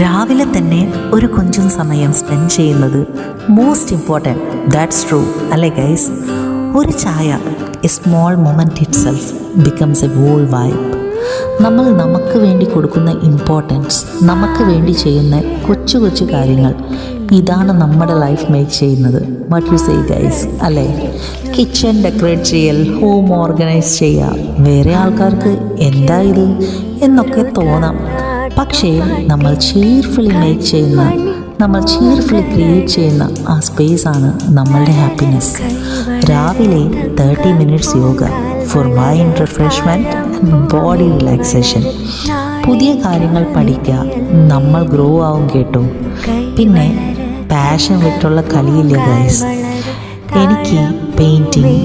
രാവിലെ തന്നെ ഒരു കൊഞ്ചും സമയം സ്പെൻഡ് ചെയ്യുന്നത് മോസ്റ്റ് ഇമ്പോർട്ടൻറ്റ്. ദാറ്റ്സ് ട്രൂ അല്ലേ ഗൈസ്? ഒരു ചായ, a small moment itself becomes a whole vibe. നമ്മൾ നമുക്ക് വേണ്ടി കൊടുക്കുന്ന ഇമ്പോർട്ടൻസ്, നമുക്ക് വേണ്ടി ചെയ്യുന്ന കൊച്ചു കൊച്ചു കാര്യങ്ങൾ, ഇതാണ് നമ്മുടെ ലൈഫ് മേക്ക് ചെയ്യുന്നത്. വാട്ട് യു സേ ഗൈസ്, അല്ലേ? കിച്ചൺ ഡെക്കറേറ്റ് ചെയ്യൽ, ഹോം ഓർഗനൈസ് ചെയ്യുക, വേറെ ആൾക്കാർക്ക് എന്താ ഇത് എന്നൊക്കെ തോന്നാം. പക്ഷേ നമ്മൾ cheerfully മേക്ക് ചെയ്യുന്ന, നമ്മൾ cheerfully ക്രിയേറ്റ് ചെയ്യുന്ന ആ സ്പേസാണ് നമ്മളുടെ ഹാപ്പിനെസ്. രാവിലെ 30 minutes yoga four mind refreshment and body relaxation. പുതിയ കാര്യങ്ങൾ പഠിക്കുക, നമ്മൾ ഗ്രോ ആവും കേട്ടോ. പിന്നെ പാഷൻ വിട്ടുള്ള കളിയില്ല ഗൈസ്. എനിക്ക് പെയിൻറ്റിങ്,